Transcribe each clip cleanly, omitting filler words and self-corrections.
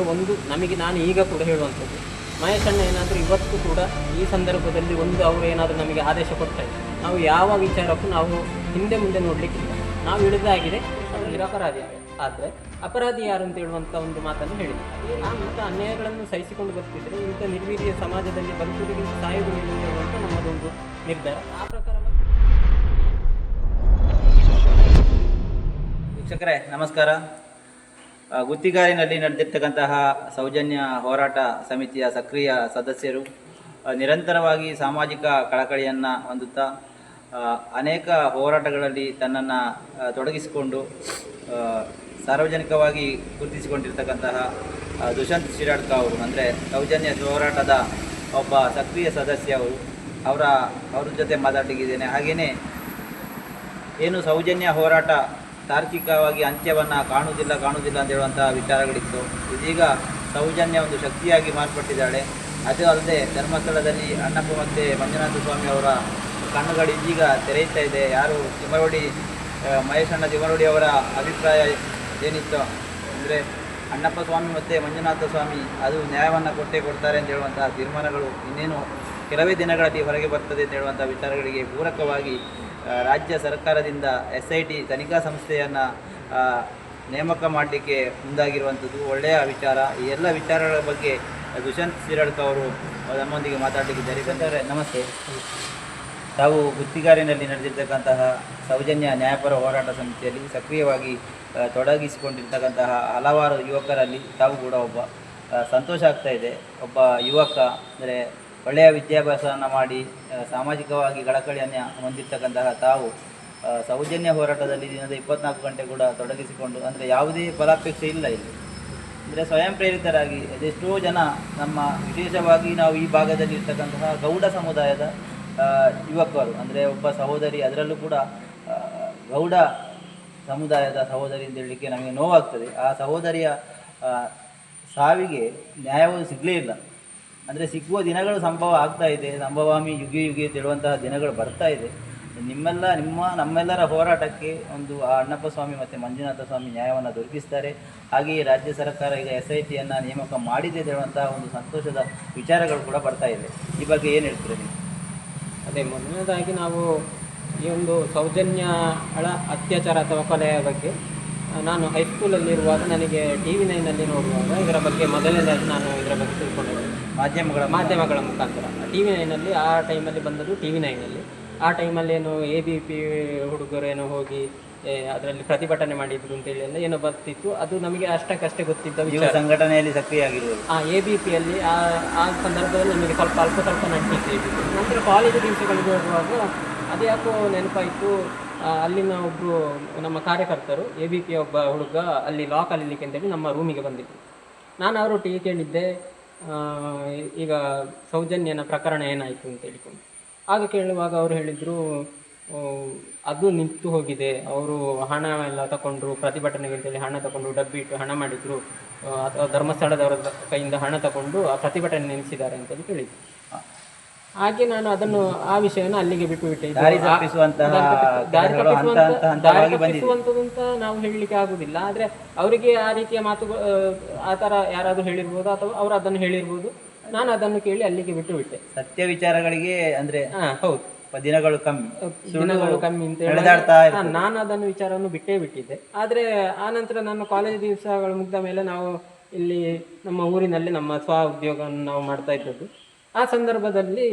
ಒಂದು ನಮಗೆ ನಾನು ಈಗ ಕೂಡ ಹೇಳುವಂಥದ್ದು, ಮಹೇಶಣ್ಣ ಏನಾದರೂ ಇವತ್ತು ಕೂಡ ಈ ಸಂದರ್ಭದಲ್ಲಿ ಅವರು ಏನಾದರೂ ನಮಗೆ ಆದೇಶ ಕೊಟ್ಟರೆ ನಾವು ಯಾವ ವಿಚಾರಕ್ಕೂ ನಾವು ಹಿಂದೆ ಮುಂದೆ ನೋಡಲಿಕ್ಕಿಲ್ಲ. ನಾವು ಹಿಡಿದಾಗಿದೆ ಅವರು ನಿರಪರಾಧಿ. ಆದರೆ ಅಪರಾಧಿ ಯಾರು ಅಂತ ಹೇಳುವಂಥ ಒಂದು ಮಾತನ್ನು ಹೇಳಿದೆ. ಆ ಮತ್ತು ಅನ್ಯಾಯಗಳನ್ನು ಸಹಿಸಿಕೊಂಡು ಬರ್ತಿದ್ರೆ ಇಂಥ ನಿರ್ವೀರ್ಯ ಸಮಾಜದಲ್ಲಿ ಬದುಕುವುದಕ್ಕಿಂತ ಸಾಯುವುದು ಹೇಳುವಂಥ ನಮ್ಮದೊಂದು ನಿರ್ಧಾರ. ಆ ಪ್ರಕಾರ ವೀಕ್ಷಕರೇ ನಮಸ್ಕಾರ. ಗುತ್ತಿಗಾರಿನಲ್ಲಿ ನಡೆದಿರ್ತಕ್ಕಂತಹ ಸೌಜನ್ಯ ಹೋರಾಟ ಸಮಿತಿಯ ಸಕ್ರಿಯ ಸದಸ್ಯರು ನಿರಂತರವಾಗಿ ಸಾಮಾಜಿಕ ಕಳಕಳಿಯನ್ನು ಹೊಂದುತ್ತಾ ಅನೇಕ ಹೋರಾಟಗಳಲ್ಲಿ ತನ್ನನ್ನು ತೊಡಗಿಸಿಕೊಂಡು ಸಾರ್ವಜನಿಕವಾಗಿ ಗುರುತಿಸಿಕೊಂಡಿರ್ತಕ್ಕಂತಹ ದುಷ್ಯಂತ್ ಶಿರಾಡ್ಕ ಅವರು ಅಂದರೆ ಸೌಜನ್ಯ ಹೋರಾಟದ ಒಬ್ಬ ಸಕ್ರಿಯ ಸದಸ್ಯ ಅವರ ಜೊತೆ ಮಾತಾಡಲಿಕ್ಕಿದ್ದೇನೆ. ಹಾಗೆಯೇ ಏನು ಸೌಜನ್ಯ ಹೋರಾಟ ತಾರ್ಕಿಕವಾಗಿ ಅಂತ್ಯವನ್ನು ಕಾಣುವುದಿಲ್ಲ ಅಂತ ಹೇಳುವಂಥ ವಿಚಾರಗಳಿತ್ತು. ಇದೀಗ ಸೌಜನ್ಯ ಒಂದು ಶಕ್ತಿಯಾಗಿ ಮಾರ್ಪಟ್ಟಿದ್ದಾಳೆ. ಅದು ಅಲ್ಲದೆ ಧರ್ಮಸ್ಥಳದಲ್ಲಿ ಅಣ್ಣಪ್ಪ ಮತ್ತು ಮಂಜುನಾಥ ಸ್ವಾಮಿ ಅವರ ಕಣ್ಣುಗಳು ಇದೀಗ ತೆರೆಯುತ್ತಾ ಇದೆ. ಯಾರು ಮಹೇಶಣ್ಣ ತಿಮರೋಡಿ ಅವರ ಅಭಿಪ್ರಾಯ ಏನಿತ್ತು ಅಂದರೆ ಅಣ್ಣಪ್ಪ ಸ್ವಾಮಿ ಮತ್ತು ಮಂಜುನಾಥ ಸ್ವಾಮಿ ಅದು ನ್ಯಾಯವನ್ನು ಕೊಡ್ತಾರೆ ಅಂತ ಹೇಳುವಂಥ ತೀರ್ಮಾನಗಳು ಇನ್ನೇನು ಕೆಲವೇ ದಿನಗಳಲ್ಲಿ ಹೊರಗೆ ಬರ್ತದೆ ಅಂತ ಹೇಳುವಂಥ ವಿಚಾರಗಳಿಗೆ ಪೂರಕವಾಗಿ ರಾಜ್ಯ ಸರ್ಕಾರದಿಂದ SIT ತನಿಖಾ ಸಂಸ್ಥೆಯನ್ನು ನೇಮಕ ಮಾಡಲಿಕ್ಕೆ ಮುಂದಾಗಿರುವಂಥದ್ದು ಒಳ್ಳೆಯ ವಿಚಾರ. ಈ ಎಲ್ಲ ವಿಚಾರಗಳ ಬಗ್ಗೆ ದುಷ್ಯಂತ್ ಶಿರಾಡ್ಕ ಅವರು ನಮ್ಮೊಂದಿಗೆ ಮಾತಾಡಲಿಕ್ಕಿದ್ದಾರೆ. ಸರ್ ನಮಸ್ತೆ. ತಾವು ಗುತ್ತಿಗಾರಿನಲ್ಲಿ ನಡೆದಿರ್ತಕ್ಕಂತಹ ಸೌಜನ್ಯ ನ್ಯಾಯಪರ ಹೋರಾಟ ಸಮಿತಿಯಲ್ಲಿ ಸಕ್ರಿಯವಾಗಿ ತೊಡಗಿಸಿಕೊಂಡಿರ್ತಕ್ಕಂತಹ ಹಲವಾರು ಯುವಕರಲ್ಲಿ ತಾವು ಕೂಡ ಒಬ್ಬ. ಸಂತೋಷ ಆಗ್ತಾ ಇದೆ. ಒಬ್ಬ ಯುವಕ ಅಂದರೆ ಒಳ್ಳೆಯ ವಿದ್ಯಾಭ್ಯಾಸವನ್ನು ಮಾಡಿ ಸಾಮಾಜಿಕವಾಗಿ ಕಳಕಳಿಯನ್ನು ಹೊಂದಿರ್ತಕ್ಕಂತಹ ತಾವು ಸೌಜನ್ಯ ಹೋರಾಟದಲ್ಲಿ ದಿನದ 24 ಗಂಟೆ ಕೂಡ ತೊಡಗಿಸಿಕೊಂಡು ಅಂದರೆ ಯಾವುದೇ ಫಲಾಪೇಕ್ಷೆ ಇಲ್ಲ ಇಲ್ಲಿ ಅಂದರೆ ಸ್ವಯಂ ಪ್ರೇರಿತರಾಗಿ ಅದೆಷ್ಟೋ ಜನ ನಮ್ಮ ವಿಶೇಷವಾಗಿ ನಾವು ಈ ಭಾಗದಲ್ಲಿ ಇರ್ತಕ್ಕಂತಹ ಗೌಡ ಸಮುದಾಯದ ಯುವಕರು ಅಂದರೆ ಒಬ್ಬ ಸಹೋದರಿ, ಅದರಲ್ಲೂ ಕೂಡ ಗೌಡ ಸಮುದಾಯದ ಸಹೋದರಿ ಅಂತ ಹೇಳಲಿಕ್ಕೆ ನಮಗೆ ನೋವಾಗ್ತದೆ. ಆ ಸಹೋದರಿಯ ಸಾವಿಗೆ ನ್ಯಾಯವು ಸಿಗಲೇ ಇಲ್ಲ. ಅಂದರೆ ಸಿಗುವ ದಿನಗಳು ಸಂಭವ ಆಗ್ತಾ ಇದೆ. ಸಂಭವಾಮಿ ಯುಗೆ ತಿಳುವಂತಹ ದಿನಗಳು ಬರ್ತಾ ಇದೆ. ನಮ್ಮೆಲ್ಲರ ಹೋರಾಟಕ್ಕೆ ಒಂದು ಆ ಅಣ್ಣಪ್ಪ ಸ್ವಾಮಿ ಮತ್ತು ಮಂಜುನಾಥ ಸ್ವಾಮಿ ನ್ಯಾಯವನ್ನು ದೊರಕಿಸ್ತಾರೆ. ಹಾಗೆಯೇ ರಾಜ್ಯ ಸರ್ಕಾರ ಈಗ SITಯನ್ನು ನೇಮಕ ಮಾಡಿದೆ ಹೇಳುವಂತಹ ಒಂದು ಸಂತೋಷದ ವಿಚಾರಗಳು ಕೂಡ ಬರ್ತಾ ಇದೆ. ಈ ಬಗ್ಗೆ ಏನು ಹೇಳ್ತೀರಿ ನೀವು? ಅದೇ ಮೊದಲನೇದಾಗಿ ನಾವು ಈ ಒಂದು ಸೌಜನ್ಯಳ ಅತ್ಯಾಚಾರ ಅಥವಾ ಕೊಲೆಯ ಬಗ್ಗೆ ನಾನು ಹೈಸ್ಕೂಲಲ್ಲಿರುವಾಗ ನನಗೆ TV9ನಲ್ಲಿ ನೋಡುವಾಗ ಇದರ ಬಗ್ಗೆ ಮೊದಲನೇದಾಗಿ ನಾನು ಇದರ ಬಗ್ಗೆ ತಿಳ್ಕೊಂಡಿದ್ದೆ ಮಾಧ್ಯಮಗಳ ಮುಖಾಂತರ. TV9ನಲ್ಲಿ ಆ ಟೈಮಲ್ಲಿ ಬಂದದ್ದು TV9ನಲ್ಲಿ. ಆ ಟೈಮಲ್ಲಿ ಏನು ABP ಹುಡುಗರೇನೋ ಹೋಗಿ ಅದರಲ್ಲಿ ಪ್ರತಿಭಟನೆ ಮಾಡಿದ್ರು ಅಂತೇಳಿ ಎಲ್ಲ ಏನೋ ಬರ್ತಿತ್ತು. ಅದು ನಮಗೆ ಅಷ್ಟಕ್ಕಷ್ಟೇ ಗೊತ್ತಿದ್ದ ವಿಚಾರ. ಸಂಘಟನೆಯಲ್ಲಿ ಸಕ್ರಿಯವಾಗಿರುವುದು ABPಯಲ್ಲಿ ಆ ಸಂದರ್ಭದಲ್ಲಿ ನಮಗೆ ಸ್ವಲ್ಪ ನಂಟಿತ್ತು ABP. ನಂತರ ಕಾಲೇಜು ದಿವಸಗಳಿಗೆ ಹೋಗುವಾಗ ಅದ್ಯಾಕೋ ನೆನಪಾಯಿತು. ಅಲ್ಲಿನ ಒಬ್ಬರು ನಮ್ಮ ಕಾರ್ಯಕರ್ತರು ABPಯ ಒಬ್ಬ ಹುಡುಗ ಅಲ್ಲಿ ಲಾ ಕಲೀಲಿಕ್ಕೆ ಅಂತೇಳಿ ನಮ್ಮ ರೂಮಿಗೆ ಬಂದಿತ್ತು. ನಾನು ಅವರೊಟ್ಟಿಗೆ ಕೇಳಿದ್ದೆ, ಈಗ ಸೌಜನ್ಯನ ಪ್ರಕರಣ ಏನಾಯಿತು ಅಂತ ಹೇಳಿಕೊಂಡು. ಆಗ ಕೇಳುವಾಗ ಅವರು ಹೇಳಿದರು, ಅದು ನಿಂತು ಹೋಗಿದೆ, ಅವರು ಹಣ ಎಲ್ಲ ತಗೊಂಡ್ರು, ಪ್ರತಿಭಟನೆಗೆ ಅಂತೇಳಿ ಹಣ ತಗೊಂಡು ಡಬ್ಬಿ ಇಟ್ಟು ಹಣ ಮಾಡಿದರು, ಅಥವಾ ಧರ್ಮಸ್ಥಳದವರ ಕೈಯಿಂದ ಹಣ ತಗೊಂಡು ಆ ಪ್ರತಿಭಟನೆ ನಿಲ್ಲಿಸಿದ್ದಾರೆ ಅಂತೇಳಿ ಕೇಳಿದ್ರು. ಹಾಗೆ ನಾನು ಅದನ್ನು ಆ ವಿಷಯವನ್ನು ಅಲ್ಲಿಗೆ ಬಿಟ್ಟುಬಿಟ್ಟೆ. ದಾರಿ ತಪ್ಪಿಸುವಂಥದ್ದು ಅಂತ ನಾವು ಹೇಳಲಿಕ್ಕೆ ಆಗುದಿಲ್ಲ. ಆದರೆ ಅವರಿಗೆ ಆ ರೀತಿಯ ಮಾತುಗಳು ಆ ಥರ ಯಾರಾದರೂ ಹೇಳಿರ್ಬೋದು ಅಥವಾ ಅವರು ಅದನ್ನು ಹೇಳಿರ್ಬೋದು. ನಾನು ಅದನ್ನು ಕೇಳಿ ಅಲ್ಲಿಗೆ ಬಿಟ್ಟುಬಿಟ್ಟೆ. ಸತ್ಯ ವಿಚಾರಗಳಿಗೆ ಅಂದರೆ ಹೌದು ದಿನಗಳು ಕಮ್ಮಿ ಅಂತ ಹೇಳಿ ನಾನು ಅದನ್ನು ವಿಚಾರವನ್ನು ಬಿಟ್ಟಿದ್ದೆ. ಆದರೆ ಆ ನಂತರ ನನ್ನ ಕಾಲೇಜ್ ದಿವಸಗಳು ಮುಗಿದ ಮೇಲೆ ನಾವು ಇಲ್ಲಿ ನಮ್ಮ ಊರಿನಲ್ಲಿ ನಮ್ಮ ಸ್ವ ಉದ್ಯೋಗವನ್ನು ನಾವು ಮಾಡ್ತಾ ಇದ್ದದ್ದು. ಆ ಸಂದರ್ಭದಲ್ಲಿ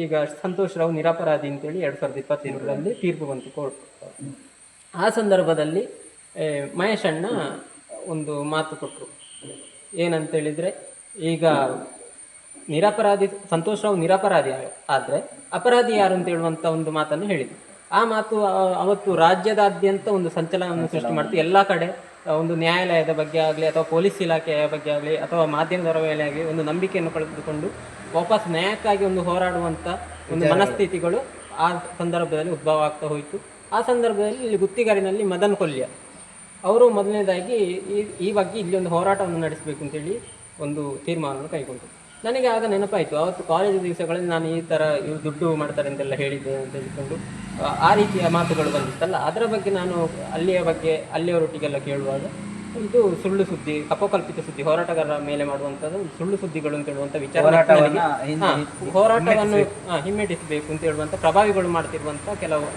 ಈಗ ಸಂತೋಷ್ ರಾವ್ ನಿರಪರಾಧಿ ಅಂತೇಳಿ 2022ರಲ್ಲಿ ತೀರ್ಪು ಬಂತು ಕೋರ್ಟ್. ಆ ಸಂದರ್ಭದಲ್ಲಿ ಮಹೇಶಣ್ಣ ಒಂದು ಮಾತು ಕೊಟ್ಟರು. ಏನಂತೇಳಿದರೆ, ಈಗ ಸಂತೋಷ್ ರಾವ್ ನಿರಪರಾಧಿ ಆದರೆ ಅಪರಾಧಿ ಯಾರು ಅಂತ ಹೇಳುವಂಥ ಒಂದು ಮಾತನ್ನು ಹೇಳಿದರು. ಆ ಮಾತು ಅವತ್ತು ರಾಜ್ಯದಾದ್ಯಂತ ಒಂದು ಸಂಚಲನವನ್ನು ಸೃಷ್ಟಿ ಮಾಡ್ತು. ಎಲ್ಲ ಕಡೆ ಒಂದು ನ್ಯಾಯಾಲಯದ ಬಗ್ಗೆ ಆಗಲಿ ಅಥವಾ ಪೊಲೀಸ್ ಇಲಾಖೆಯ ಬಗ್ಗೆ ಆಗಲಿ ಅಥವಾ ಮಾಧ್ಯಮದವರ ಮೇಲೆ ಆಗಲಿ ಒಂದು ನಂಬಿಕೆಯನ್ನು ಕಳೆದುಕೊಂಡು ವಾಪಸ್ ನ್ಯಾಯಕ್ಕಾಗಿ ಒಂದು ಹೋರಾಡುವಂಥ ಒಂದು ಮನಸ್ಥಿತಿಗಳು ಆ ಸಂದರ್ಭದಲ್ಲಿ ಉದ್ಭವ ಆಗ್ತಾ ಹೋಯಿತು. ಆ ಸಂದರ್ಭದಲ್ಲಿ ಇಲ್ಲಿ ಗುತ್ತಿಗಾರಿನಲ್ಲಿ ಮದನ್ ಕೊಲ್ಯ ಅವರು ಮೊದಲನೇದಾಗಿ ಈ ಬಗ್ಗೆ ಇಲ್ಲಿ ಒಂದು ಹೋರಾಟವನ್ನು ನಡೆಸಬೇಕು ಅಂತೇಳಿ ಒಂದು ತೀರ್ಮಾನವನ್ನು ಕೈಗೊಂಡರು. ನನಗೆ ಆಗ ನೆನಪಾಯಿತು, ಅವತ್ತು ಕಾಲೇಜು ದಿವಸಗಳಲ್ಲಿ ನಾನು ಈ ಥರ ಇವು ದುಡ್ಡು ಮಾಡ್ತಾರೆ ಅಂತೆಲ್ಲ ಹೇಳಿದ್ದೆ ಅಂತ ಹೇಳಿಕೊಂಡು ಆ ರೀತಿಯ ಮಾತುಗಳು ಬಂದಿತ್ತಲ್ಲ. ಅದರ ಬಗ್ಗೆ ನಾನು ಅಲ್ಲಿಯವರೊಟ್ಟಿಗೆಲ್ಲ ಕೇಳುವಾಗ ಇದು ಸುಳ್ಳು ಸುದ್ದಿ, ಕಪೋಕಲ್ಪಿತ ಸುದ್ದಿ, ಹೋರಾಟಗಾರರ ಮೇಲೆ ಮಾಡುವಂಥದ್ದು ಸುಳ್ಳು ಸುದ್ದಿಗಳು ಅಂತ ಹೇಳುವಂಥ ವಿಚಾರ, ಹೋರಾಟವನ್ನು ಹಿಮ್ಮೆಟ್ಟಿಸಬೇಕು ಅಂತ ಹೇಳುವಂಥ ಪ್ರಭಾವಿಗಳು ಮಾಡ್ತಿರುವಂಥ ಕೆಲವು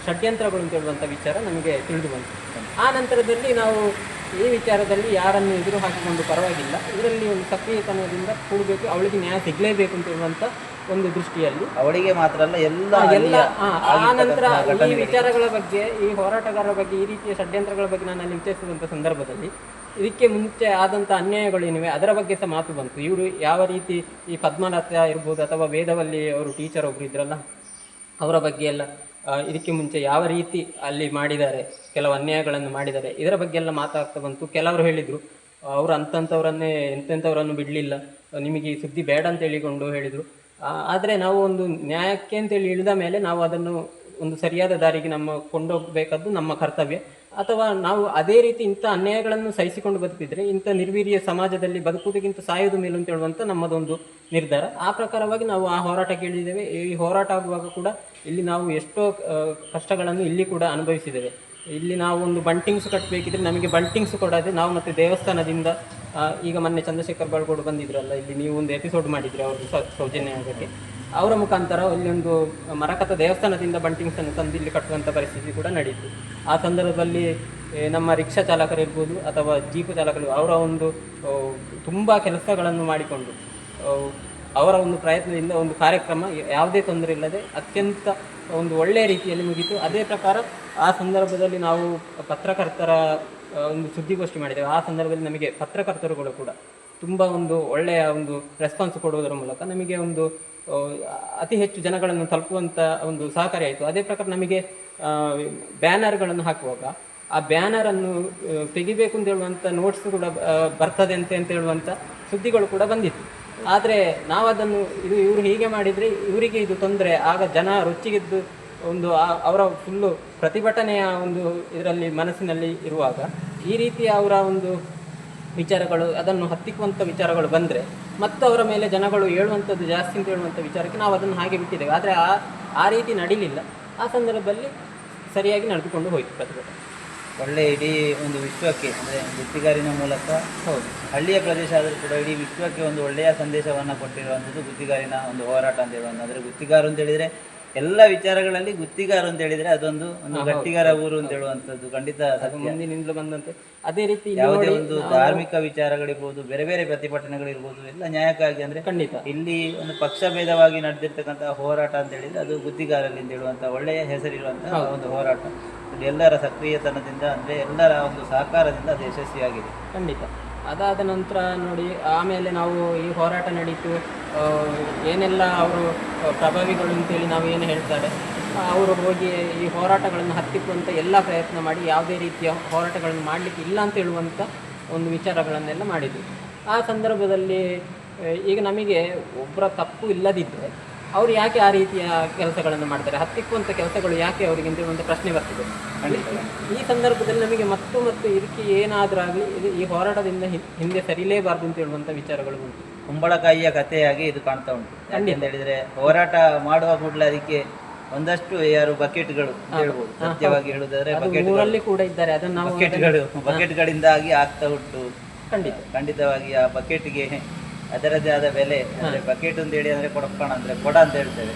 ಷಡ್ಯಂತ್ರಗಳು ಅಂತ ಹೇಳುವಂಥ ವಿಚಾರ ನಮಗೆ ತಿಳಿದು ಬಂತು. ಆ ನಂತರದಲ್ಲಿ ನಾವು ಈ ವಿಚಾರದಲ್ಲಿ ಯಾರನ್ನು ಎದುರು ಹಾಕಿಕೊಂಡು ಪರವಾಗಿಲ್ಲ, ಇದರಲ್ಲಿ ಒಂದು ಸಕ್ರಿಯತನದಿಂದ ಕೂಡಬೇಕು, ಅವಳಿಗೆ ನ್ಯಾಯ ಸಿಗಲೇಬೇಕು ಅಂತ ಹೇಳುವಂಥ ಒಂದು ದೃಷ್ಟಿಯಲ್ಲಿ ಅವಳಿಗೆ ಮಾತ್ರ ಅಲ್ಲ ಎಲ್ಲ ಆ ನಂತರ ಈ ವಿಚಾರಗಳ ಬಗ್ಗೆ, ಈ ಹೋರಾಟಗಾರರ ಬಗ್ಗೆ, ಈ ರೀತಿಯ ಷಡ್ಯಂತ್ರಗಳ ಬಗ್ಗೆ ನಾನು ಅಲ್ಲಿ ವಿಚಾರಿಸಿದಂಥ ಸಂದರ್ಭದಲ್ಲಿ ಇದಕ್ಕೆ ಮುಂಚೆ ಆದಂಥ ಅನ್ಯಾಯಗಳೇನಿವೆ ಅದರ ಬಗ್ಗೆ ಸಹ ಮಾತು ಬಂತು. ಇವರು ಯಾವ ರೀತಿ ಈ ಪದ್ಮನಾಥ ಇರ್ಬೋದು ಅಥವಾ ವೇದವಲ್ಲಿ ಅವರು ಟೀಚರ್ ಒಬ್ರು ಇದ್ರಲ್ಲ, ಅವರ ಬಗ್ಗೆ ಎಲ್ಲ ಇದಕ್ಕೆ ಮುಂಚೆ ಯಾವ ರೀತಿ ಅಲ್ಲಿ ಮಾಡಿದ್ದಾರೆ, ಕೆಲವು ಅನ್ಯಾಯಗಳನ್ನು ಮಾಡಿದ್ದಾರೆ, ಇದರ ಬಗ್ಗೆ ಎಲ್ಲ ಮಾತಾಡ್ತಾ ಬಂತು. ಕೆಲವರು ಹೇಳಿದರು ಅವರು ಅಂಥವರನ್ನೇ ಎಂತೆಂಥವರನ್ನು ಬಿಡಲಿಲ್ಲ, ನಿಮಗೆ ಈ ಸುದ್ದಿ ಬೇಡ ಅಂತ ಹೇಳಿಕೊಂಡು ಹೇಳಿದರು. ಆದರೆ ನಾವು ಒಂದು ನ್ಯಾಯಕ್ಕೆ ಅಂತೇಳಿ ಇಳಿದ ಮೇಲೆ ನಾವು ಅದನ್ನು ಒಂದು ಸರಿಯಾದ ದಾರಿಗೆ ನಮ್ಮ ಕೊಂಡೋಗಬೇಕಾದ್ದು ನಮ್ಮ ಕರ್ತವ್ಯ. ಅಥವಾ ನಾವು ಅದೇ ರೀತಿ ಇಂಥ ಅನ್ಯಾಯಗಳನ್ನು ಸಹಿಸಿಕೊಂಡು ಬದುಕಿದರೆ ಇಂಥ ನಿರ್ವೀರ್ಯ ಸಮಾಜದಲ್ಲಿ ಬದುಕುವುದಕ್ಕಿಂತ ಸಾಯೋದು ಮೇಲು ಅಂತ ಹೇಳುವಂಥ ನಮ್ಮದೊಂದು ನಿರ್ಧಾರ. ಆ ಪ್ರಕಾರವಾಗಿ ನಾವು ಆ ಹೋರಾಟಕ್ಕೆ ಇಳಿದಿದ್ದೇವೆ. ಈ ಹೋರಾಟ ಆಗುವಾಗ ಕೂಡ ಇಲ್ಲಿ ನಾವು ಎಷ್ಟೋ ಕಷ್ಟಗಳನ್ನು ಇಲ್ಲಿ ಕೂಡ ಅನುಭವಿಸಿದ್ದೇವೆ. ಇಲ್ಲಿ ನಾವು ಒಂದು ಬಂಟಿಂಗ್ಸ್ ಕಟ್ಟಬೇಕಿದ್ರೆ ನಮಗೆ ಬಂಟಿಂಗ್ಸ್ ಕೊಡೋದೆ ನಾವು ಮತ್ತು ದೇವಸ್ಥಾನದಿಂದ ಈಗ ಮೊನ್ನೆ ಚಂದ್ರಶೇಖರ್ ಬಾಳ್ಗೋಡು ಬಂದಿದ್ರಲ್ಲ, ಇಲ್ಲಿ ನೀವು ಒಂದು ಎಪಿಸೋಡ್ ಮಾಡಿದ್ರಿ ಅವ್ರದ್ದು ಸೌಜನ್ಯ ಆಗೋಕ್ಕೆ, ಅವರ ಮುಖಾಂತರ ಇಲ್ಲಿ ಒಂದು ಮರಕತ ದೇವಸ್ಥಾನದಿಂದ ಬಂಟಿಂಗ್ಸನ್ನು ತಂದು ಇಲ್ಲಿ ಕಟ್ಟುವಂಥ ಪರಿಸ್ಥಿತಿ ಕೂಡ ನಡೀತು. ಆ ಸಂದರ್ಭದಲ್ಲಿ ನಮ್ಮ ರಿಕ್ಷಾ ಚಾಲಕರಿರ್ಬೋದು ಅಥವಾ ಜೀಪು ಚಾಲಕರು ಅವರ ಒಂದು ತುಂಬ ಕೆಲಸಗಳನ್ನು ಮಾಡಿಕೊಂಡು ಅವರ ಒಂದು ಪ್ರಯತ್ನದಿಂದ ಒಂದು ಕಾರ್ಯಕ್ರಮ ಯಾವುದೇ ತೊಂದರೆ ಇಲ್ಲದೆ ಅತ್ಯಂತ ಒಂದು ಒಳ್ಳೆಯ ರೀತಿಯಲ್ಲಿ ಮುಗೀತು. ಅದೇ ಪ್ರಕಾರ ಆ ಸಂದರ್ಭದಲ್ಲಿ ನಾವು ಪತ್ರಕರ್ತರ ಒಂದು ಸುದ್ದಿಗೋಷ್ಠಿ ಮಾಡಿದ್ದೇವೆ. ಆ ಸಂದರ್ಭದಲ್ಲಿ ನಮಗೆ ಪತ್ರಕರ್ತರುಗಳು ಕೂಡ ತುಂಬ ಒಂದು ಒಳ್ಳೆಯ ಒಂದು ರೆಸ್ಪಾನ್ಸ್ ಕೊಡುವುದರ ಮೂಲಕ ನಮಗೆ ಒಂದು ಅತಿ ಹೆಚ್ಚು ಜನಗಳನ್ನು ತಲುಪುವಂಥ ಒಂದು ಸಹಕಾರಿ ಆಯಿತು. ಅದೇ ಪ್ರಕಾರ ನಮಗೆ ಬ್ಯಾನರ್ಗಳನ್ನು ಹಾಕುವಾಗ ಆ ಬ್ಯಾನರನ್ನು ತೆಗಿಬೇಕು ಅಂತ ಹೇಳುವಂಥ ನೋಟ್ಸ್ ಕೂಡ ಬರ್ತದೆ ಅಂತ ಹೇಳುವಂಥ ಸುದ್ದಿಗಳು ಕೂಡ ಬಂದಿತ್ತು. ಆದರೆ ನಾವು ಅದನ್ನು ಇವರು ಹೀಗೆ ಮಾಡಿದರೆ ಇವರಿಗೆ ಇದು ತೊಂದರೆ, ಆಗ ಜನ ರೊಚ್ಚಿಗೆದ್ದು ಒಂದು ಅವರ ಫುಲ್ಲು ಪ್ರತಿಭಟನೆಯ ಒಂದು ಇದರಲ್ಲಿ ಮನಸ್ಸಿನಲ್ಲಿ ಇರುವಾಗ ಈ ರೀತಿಯ ಅವರ ಒಂದು ವಿಚಾರಗಳು ಅದನ್ನು ಹತ್ತಿಕ್ಕುವಂಥ ವಿಚಾರಗಳು ಬಂದರೆ ಮತ್ತು ಅವರ ಮೇಲೆ ಜನಗಳು ಹೇಳುವಂಥದ್ದು ಜಾಸ್ತಿ ಅಂತ ಹೇಳುವಂಥ ವಿಚಾರಕ್ಕೆ ನಾವು ಅದನ್ನು ಹಾಗೆ ಬಿಟ್ಟಿದ್ದೇವೆ. ಆದರೆ ಆ ರೀತಿ ನಡೀಲಿಲ್ಲ. ಆ ಸಂದರ್ಭದಲ್ಲಿ ಸರಿಯಾಗಿ ನಡೆದುಕೊಂಡು ಹೋಯಿತು ಪ್ರತಿಭಟನೆ. ಒಳ್ಳೆ ಇಡೀ ಒಂದು ವಿಶ್ವಕ್ಕೆ ಅಂದರೆ ಗುತ್ತಿಗಾರಿನ ಮೂಲಕ ಹೌದು ಹಳ್ಳಿಯ ಪ್ರದೇಶ ಆದರೂ ಕೂಡ ಇಡೀ ವಿಶ್ವಕ್ಕೆ ಒಂದು ಒಳ್ಳೆಯ ಸಂದೇಶವನ್ನು ಕೊಟ್ಟಿರುವಂಥದ್ದು ಗುತ್ತಿಗಾರಿನ ಒಂದು ಹೋರಾಟ ಅಂತ ಹೇಳುವಂಥ. ಅಂದರೆ ಗುತ್ತಿಗಾರು ಅಂತ ಹೇಳಿದರೆ ಎಲ್ಲ ವಿಚಾರಗಳಲ್ಲಿ ಗುತ್ತಿಗಾರು ಅಂತ ಹೇಳಿದರೆ ಅದೊಂದು ಗಟ್ಟಿಗಾರ ಊರು ಅಂತ ಹೇಳುವಂಥದ್ದು ಖಂಡಿತ ಮುಂದಿನಿಂದಲೂ ಬಂದಂತೆ. ಅದೇ ರೀತಿ ಯಾವುದೇ ಒಂದು ಧಾರ್ಮಿಕ ವಿಚಾರಗಳಿರ್ಬೋದು, ಬೇರೆ ಬೇರೆ ಪ್ರತಿಭಟನೆಗಳಿರ್ಬೋದು, ಎಲ್ಲ ನ್ಯಾಯಕ್ಕಾಗಿ ಅಂದರೆ ಖಂಡಿತ ಇಲ್ಲಿ ಒಂದು ಪಕ್ಷ ಭೇದವಾಗಿ ನಡೆದಿರ್ತಕ್ಕಂಥ ಹೋರಾಟ ಅಂತ ಹೇಳಿದರೆ ಅದು ಗುತ್ತಿಗಾರಲ್ಲಿ ಅಂತ ಹೇಳುವಂಥ ಒಳ್ಳೆಯ ಹೆಸರಿರುವಂತಹ ಒಂದು ಹೋರಾಟ. ಎಲ್ಲರ ಸಕ್ರಿಯತನದಿಂದ ಅಂದರೆ ಎಲ್ಲರ ಒಂದು ಸಹಕಾರದಿಂದ ಅದು ಯಶಸ್ವಿಯಾಗಿದೆ ಖಂಡಿತ. ಅದಾದ ನಂತರ ನೋಡಿ ಆಮೇಲೆ ನಾವು ಈ ಹೋರಾಟ ನಡೀತು, ಏನೆಲ್ಲ ಅವರು ಪ್ರಭಾವಿಗಳು ಅಂತೇಳಿ ನಾವು ಏನು ಹೇಳ್ತಾರೆ ಅವರು ಹೋಗಿ ಈ ಹೋರಾಟಗಳನ್ನು ಹತ್ತಿಕ್ಕುವಂಥ ಎಲ್ಲ ಪ್ರಯತ್ನ ಮಾಡಿ ಯಾವುದೇ ರೀತಿಯ ಹೋರಾಟಗಳನ್ನು ಮಾಡಲಿಕ್ಕೆ ಇಲ್ಲ ಅಂತ ಹೇಳುವಂಥ ಒಂದು ವಿಚಾರಗಳನ್ನೆಲ್ಲ ಮಾಡಿದ್ವಿ. ಆ ಸಂದರ್ಭದಲ್ಲಿ ಈಗ ನಮಗೆ ಒಬ್ಬರ ತಪ್ಪು ಇಲ್ಲದಿದ್ದರೆ ಅವರು ಯಾಕೆ ಆ ರೀತಿಯ ಕೆಲಸಗಳನ್ನು ಮಾಡ್ತಾರೆ, ಹತ್ತಿಕ್ಕುವಂಥ ಕೆಲಸಗಳು ಯಾಕೆ ಅವರಿಗೆ ಅಂತ ಹೇಳುವಂಥ ಪ್ರಶ್ನೆ ಬರ್ತದೆ. ಈ ಸಂದರ್ಭದಲ್ಲಿ ನಮಗೆ ಮತ್ತು ಇದಕ್ಕೆ ಏನಾದರೂ ಆಗಲಿ ಈ ಹೋರಾಟದಿಂದ ಹಿಂದೆ ಸರಿಲೇಬಾರ್ದು ಅಂತ ಹೇಳುವಂಥ ವಿಚಾರಗಳು ಉಂಟು. ಕುಂಬಳಕಾಯಿಯ ಕಥೆಯಾಗಿ ಇದು ಕಾಣ್ತಾ ಉಂಟು. ಅಂತ ಹೇಳಿದರೆ ಹೋರಾಟ ಮಾಡುವ ಕೂಡಲೇ ಅದಕ್ಕೆ ಒಂದಷ್ಟು ಯಾರು ಬಕೆಟ್ಗಳು ಹೇಳ್ಬೋದು, ಸತ್ಯವಾಗಿ ಹೇಳುವುದಾದ್ರೆ ಊರಲ್ಲಿ ಕೂಡ ಇದ್ದಾರೆ, ಅದನ್ನು ಬಕೆಟ್ಗಳಿಂದಾಗಿ ಆಗ್ತಾ ಉಂಟು. ಖಂಡಿತವಾಗಿ ಆ ಬಕೆಟ್ಗೆ ಅದರದ್ದೇ ಆದ ಬೆಲೆ. ಅಂದರೆ ಬಕೆಟ್ ಅಂತ ಹೇಳಿ ಅಂದರೆ ಕೊಡಪ್ಪಣ ಅಂದರೆ ಕೊಡ ಅಂತ ಹೇಳ್ತೇವೆ.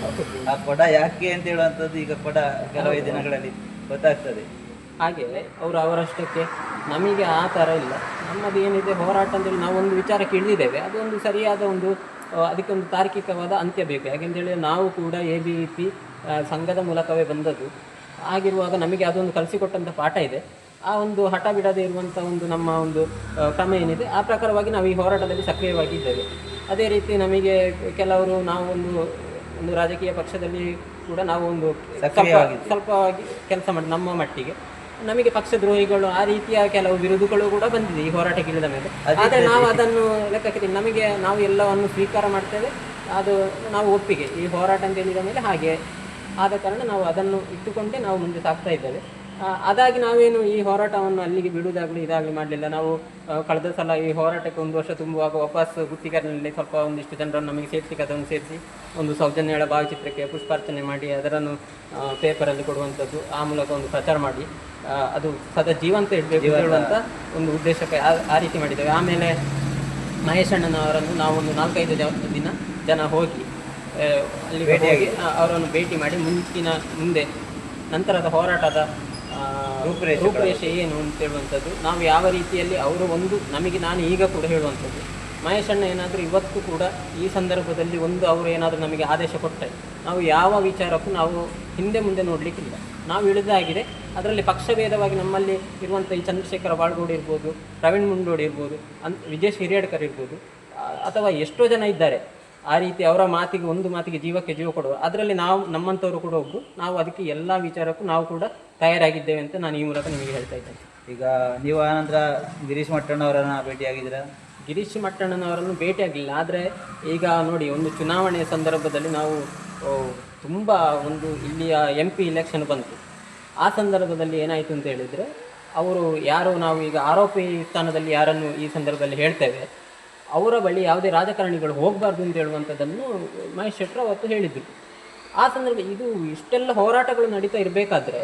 ಆ ಕೊಡ ಯಾಕೆ ಅಂತ ಹೇಳುವಂಥದ್ದು ಈಗ ಕೊಡ ಕೆಲವೇ ದಿನಗಳಲ್ಲಿ ಗೊತ್ತಾಗ್ತದೆ. ಹಾಗೆ ಅವರು ಅವರಷ್ಟಕ್ಕೆ, ನಮಗೆ ಆ ಥರ ಇಲ್ಲ. ನಮ್ಮದು ಏನಿದೆ ಹೋರಾಟ ಅಂತೇಳಿ ನಾವು ಒಂದು ವಿಚಾರಕ್ಕೆ ಇಳಿದಿದ್ದೇವೆ, ಅದೊಂದು ಸರಿಯಾದ ಒಂದು ಅದಕ್ಕೆ ಒಂದು ತಾರ್ಕಿಕವಾದ ಅಂತ್ಯ ಬೇಕು. ಯಾಕೆಂತೇಳಿ ನಾವು ಕೂಡ ABVP ಸಂಘದ ಮೂಲಕವೇ ಬಂದದ್ದು. ಆಗಿರುವಾಗ ನಮಗೆ ಅದೊಂದು ಕಲಿಸಿಕೊಟ್ಟಂಥ ಪಾಠ ಇದೆ. ಆ ಒಂದು ಹಠ ಬಿಡದೆ ಇರುವಂಥ ಒಂದು ನಮ್ಮ ಒಂದು ಕ್ರಮ ಏನಿದೆ ಆ ಪ್ರಕಾರವಾಗಿ ನಾವು ಈ ಹೋರಾಟದಲ್ಲಿ ಸಕ್ರಿಯವಾಗಿದ್ದೇವೆ. ಅದೇ ರೀತಿ ನಮಗೆ ಕೆಲವರು ನಾವು ಒಂದು ರಾಜಕೀಯ ಪಕ್ಷದಲ್ಲಿ ಕೂಡ ನಾವು ಒಂದು ಸ್ವಲ್ಪವಾಗಿ ಕೆಲಸ ಮಾಡಿ ನಮ್ಮ ಮಟ್ಟಿಗೆ ನಮಗೆ ಪಕ್ಷದ್ರೋಹಿಗಳು ಆ ರೀತಿಯ ಕೆಲವು ವಿರೋಧಗಳು ಕೂಡ ಬಂದಿದೆ ಈ ಹೋರಾಟಕ್ಕೆ ಇಳಿದ ಮೇಲೆ. ಆದರೆ ನಾವು ಅದನ್ನು ಲೆಕ್ಕಕ್ಕೆ ನಮಗೆ ನಾವು ಎಲ್ಲವನ್ನು ಸ್ವೀಕಾರ ಮಾಡ್ತೇವೆ, ಅದು ನಾವು ಒಪ್ಪಿಗೆ ಈ ಹೋರಾಟ ಅಂತ ಹೇಳಿದ ಮೇಲೆ ಹಾಗೆ ಆದ ಕಾರಣ ನಾವು ಅದನ್ನು ಇಟ್ಟುಕೊಂಡೇ ನಾವು ಮುಂದೆ ಸಾಗ್ತಾ ಇದ್ದೇವೆ. ಅದಾಗಿ ನಾವೇನು ಈ ಹೋರಾಟವನ್ನು ಅಲ್ಲಿಗೆ ಬಿಡುವುದಾಗಲಿ ಇದಾಗಲಿ ಮಾಡಲಿಲ್ಲ. ನಾವು ಕಳೆದ ಸಲ ಈ ಹೋರಾಟಕ್ಕೆ 1 ವರ್ಷ ತುಂಬುವಾಗ ವಾಪಸ್ ಗುತ್ತಿಗೆನಲ್ಲಿ ಸ್ವಲ್ಪ ಒಂದಿಷ್ಟು ಜನರನ್ನು ನಮಗೆ ಸೇರಿಸಿ ಅದನ್ನು ಸೇರಿಸಿ ಒಂದು ಸೌಜನ್ಯಳ ಭಾವಚಿತ್ರಕ್ಕೆ ಪುಷ್ಪಾರ್ಚನೆ ಮಾಡಿ ಅದನ್ನು ಪೇಪರಲ್ಲಿ ಕೊಡುವಂಥದ್ದು, ಆ ಮೂಲಕ ಒಂದು ಪ್ರಚಾರ ಮಾಡಿ ಅದು ಸದಾ ಜೀವಂತ ಇಡಬೇಕು ಹೇಳುವಂಥ ಒಂದು ಉದ್ದೇಶಕ್ಕೆ ಆ ರೀತಿ ಮಾಡಿದ್ದೇವೆ. ಆಮೇಲೆ ಮಹೇಶ್ ಅಣ್ಣನವರನ್ನು ನಾವು ಒಂದು 4-5 ಜನ ಹೋಗಿ ಅಲ್ಲಿ ಹೋಗಿ ಅವರನ್ನು ಭೇಟಿ ಮಾಡಿ ಮುಂದೆ ನಂತರದ ಹೋರಾಟದ ರೂಪುರೇಷೆ ಏನು ಅಂತ ಹೇಳುವಂಥದ್ದು, ನಾವು ಯಾವ ರೀತಿಯಲ್ಲಿ ಅವರು ಒಂದು ನಮಗೆ ನಾನು ಈಗ ಕೂಡ ಹೇಳುವಂಥದ್ದು, ಮಹೇಶ್ ಅಣ್ಣ ಏನಾದರೂ ಇವತ್ತು ಕೂಡ ಈ ಸಂದರ್ಭದಲ್ಲಿ ಅವರು ಏನಾದರೂ ನಮಗೆ ಆದೇಶ ಕೊಟ್ಟರೆ ನಾವು ಯಾವ ವಿಚಾರಕ್ಕೂ ನಾವು ಹಿಂದೆ ಮುಂದೆ ನೋಡಲಿಕ್ಕಿಲ್ಲ. ನಾವು ಇಳಿದಾಗಿದೆ. ಅದರಲ್ಲಿ ಪಕ್ಷಭೇದವಾಗಿ ನಮ್ಮಲ್ಲಿ ಇರುವಂಥ ಈ ಚಂದ್ರಶೇಖರ ಬಾಳ್ಗೋಡು ಇರ್ಬೋದು, ಪ್ರವೀಣ್ ಮುಂಡೋಡಿ ಇರ್ಬೋದು, ವಿಜೇಶ್ ಹಿರಿಯಡ್ಕರ್ ಇರ್ಬೋದು, ಅಥವಾ ಎಷ್ಟೋ ಜನ ಇದ್ದಾರೆ ಆ ರೀತಿ ಅವರ ಮಾತಿಗೆ ಜೀವಕ್ಕೆ ಜೀವ ಕೊಡುವ. ಅದರಲ್ಲಿ ನಮ್ಮಂಥವರು ಕೂಡ ಒಬ್ಬರು. ನಾವು ಅದಕ್ಕೆ ಎಲ್ಲ ವಿಚಾರಕ್ಕೂ ನಾವು ಕೂಡ ತಯಾರಾಗಿದ್ದೇವೆ ಅಂತ ನಾನು ಈ ಮೂಲಕ ನಿಮಗೆ ಹೇಳ್ತಾ ಇದ್ದೇನೆ. ಈಗ ನೀವು ಆನಂತರ ಗಿರೀಶ್ ಮಟ್ಟಣ್ಣವರನ್ನು ಭೇಟಿಯಾಗಿದ್ದೀರಾ? ಗಿರೀಶ್ ಮಟ್ಟಣ್ಣನವರನ್ನು ಭೇಟಿಯಾಗಲಿಲ್ಲ. ಆದರೆ ಈಗ ನೋಡಿ, ಒಂದು ಚುನಾವಣೆಯ ಸಂದರ್ಭದಲ್ಲಿ ನಾವು ತುಂಬ ಇಲ್ಲಿಯ MP ಇಲೆಕ್ಷನ್ ಬಂತು. ಆ ಸಂದರ್ಭದಲ್ಲಿ ಏನಾಯಿತು ಅಂತ ಹೇಳಿದರೆ, ಅವರು ಯಾರು ನಾವು ಈಗ ಆರೋಪಿ ಸ್ಥಾನದಲ್ಲಿ ಯಾರನ್ನು ಈ ಸಂದರ್ಭದಲ್ಲಿ ಹೇಳ್ತೇವೆ, ಅವರ ಬಳಿ ಯಾವುದೇ ರಾಜಕಾರಣಿಗಳು ಹೋಗಬಾರ್ದು ಅಂತ ಹೇಳುವಂಥದ್ದನ್ನು ಮಹೇಶ್ ಶೆಟ್ಟರು ಅವತ್ತು ಹೇಳಿದರು. ಆ ಸಂದರ್ಭ ಇದು ಇಷ್ಟೆಲ್ಲ ಹೋರಾಟಗಳು ನಡೀತಾ ಇರಬೇಕಾದ್ರೆ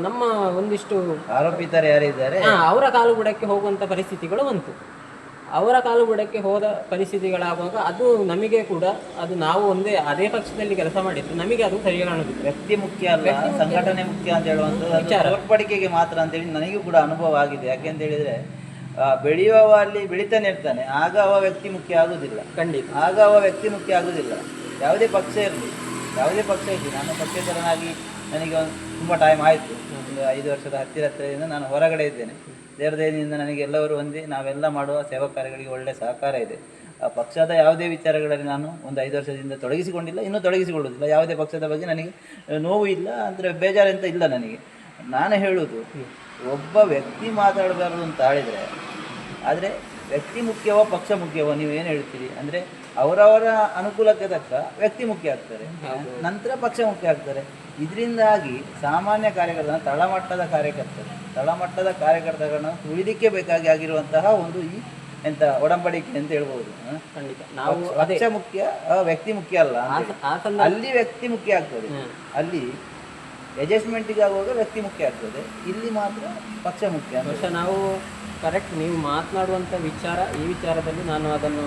ನಮ್ಮ ಒಂದಿಷ್ಟು ಆರೋಪಿತರು ಯಾರಿದ್ದಾರೆ ಅವರ ಕಾಲುಬುಡಕ್ಕೆ ಹೋಗುವಂಥ ಪರಿಸ್ಥಿತಿಗಳು ಬಂತು. ಅವರ ಕಾಲುಬುಡಕ್ಕೆ ಹೋದ ಪರಿಸ್ಥಿತಿಗಳಾಗುವಾಗ ಅದು ನಮಗೆ ಕೂಡ ಅದು ನಾವು ಅದೇ ಪಕ್ಷದಲ್ಲಿ ಕೆಲಸ ಮಾಡಿದ್ದು, ನಮಗೆ ಅದು ಸರಿ ಕಾಣುತ್ತಿತ್ತು. ವ್ಯಕ್ತಿ ಮುಖ್ಯ ಅಲ್ಲ, ಸಂಘಟನೆ ಮುಖ್ಯ ಅಂತ ಹೇಳುವಂಥದ್ದು ತೋರ್ಪಡಿಕೆಗೆ ಮಾತ್ರ ಅಂತೇಳಿ ನನಗೂ ಕೂಡ ಅನುಭವ ಆಗಿದೆ. ಯಾಕೆಂತ ಹೇಳಿದರೆ, ಬೆಳೆಯುವವ ಅಲ್ಲಿ ಬೆಳಿತಾನೆ ಇರ್ತಾನೆ, ಆಗ ಅವ ವ್ಯಕ್ತಿ ಮುಖ್ಯ ಆಗುವುದಿಲ್ಲ. ಖಂಡಿತ ಆಗ ಅವ ವ್ಯಕ್ತಿ ಮುಖ್ಯ ಆಗುವುದಿಲ್ಲ. ಯಾವುದೇ ಪಕ್ಷ ಇರಲಿ. ನಾನು ಪಕ್ಷೇತರನಾಗಿ ನನಗೆ ತುಂಬ ಟೈಮ್ ಆಯಿತು. ಒಂದು 5 ವರ್ಷದ ಹತ್ತಿರದಿಂದ ನಾನು ಹೊರಗಡೆ ಇದ್ದೇನೆ. ದೇವರದಯದಿಂದ ನನಗೆ ಎಲ್ಲರೂ ಒಂದೇ, ನಾವೆಲ್ಲ ಮಾಡುವ ಸೇವಾ ಕಾರ್ಯಗಳಿಗೆ ಒಳ್ಳೆಯ ಸಹಕಾರ ಇದೆ. ಆ ಪಕ್ಷದ ಯಾವುದೇ ವಿಚಾರಗಳಲ್ಲಿ ನಾನು ಒಂದು 5 ವರ್ಷದಿಂದ ತೊಡಗಿಸಿಕೊಂಡಿಲ್ಲ, ಇನ್ನೂ ತೊಡಗಿಸಿಕೊಳ್ಳುವುದಿಲ್ಲ. ಯಾವುದೇ ಪಕ್ಷದ ಬಗ್ಗೆ ನನಗೆ ನೋವು ಇಲ್ಲ, ಅಂದರೆ ಬೇಜಾರಂತ ಇಲ್ಲ ನನಗೆ. ನಾನು ಹೇಳುವುದು, ಒಬ್ಬ ವ್ಯಕ್ತಿ ಮಾತಾಡಬಾರ್ದು ಅಂತ ಹೇಳಿದರೆ, ಆದರೆ ವ್ಯಕ್ತಿ ಮುಖ್ಯವೋ ಪಕ್ಷ ಮುಖ್ಯವೋ ನೀವು ಏನು ಹೇಳ್ತೀರಿ ಅಂದರೆ, ಅವರವರ ಅನುಕೂಲಕ್ಕೆ ತಕ್ಕ ವ್ಯಕ್ತಿ ಮುಖ್ಯ ಆಗ್ತಾರೆ, ನಂತರ ಪಕ್ಷ ಮುಖ್ಯ ಆಗ್ತಾರೆ. ಇದರಿಂದಾಗಿ ಸಾಮಾನ್ಯ ಕಾರ್ಯಕರ್ತನ ತಳಮಟ್ಟದ ಕಾರ್ಯಕರ್ತರನ್ನು ಉಳಿಲಿಕ್ಕೆ ಬೇಕಾಗಿ ಆಗಿರುವಂತಹ ಒಂದು ಈ ಒಡಂಬಡಿಕೆ ಅಂತ ಹೇಳ್ಬೋದು. ಖಂಡಿತ ನಾವು ಪಕ್ಷ ಮುಖ್ಯ, ವ್ಯಕ್ತಿ ಮುಖ್ಯ ಅಲ್ಲ. ಅಲ್ಲಿ ವ್ಯಕ್ತಿ ಮುಖ್ಯ ಆಗ್ತದೆ, ಅಲ್ಲಿ ಅಡ್ಜಸ್ಟ್ಮೆಂಟಿಗೆ ಆಗುವಾಗ ವ್ಯಕ್ತಿ ಮುಖ್ಯ ಆಗ್ತದೆ, ಇಲ್ಲಿ ಮಾತ್ರ ಪಕ್ಷ ಮುಖ್ಯ. ಬಹುಶಃ ನಾವು ಕರೆಕ್ಟ್ ನೀವು ಮಾತನಾಡುವಂಥ ಈ ವಿಚಾರದಲ್ಲಿ ನಾನು ಅದನ್ನು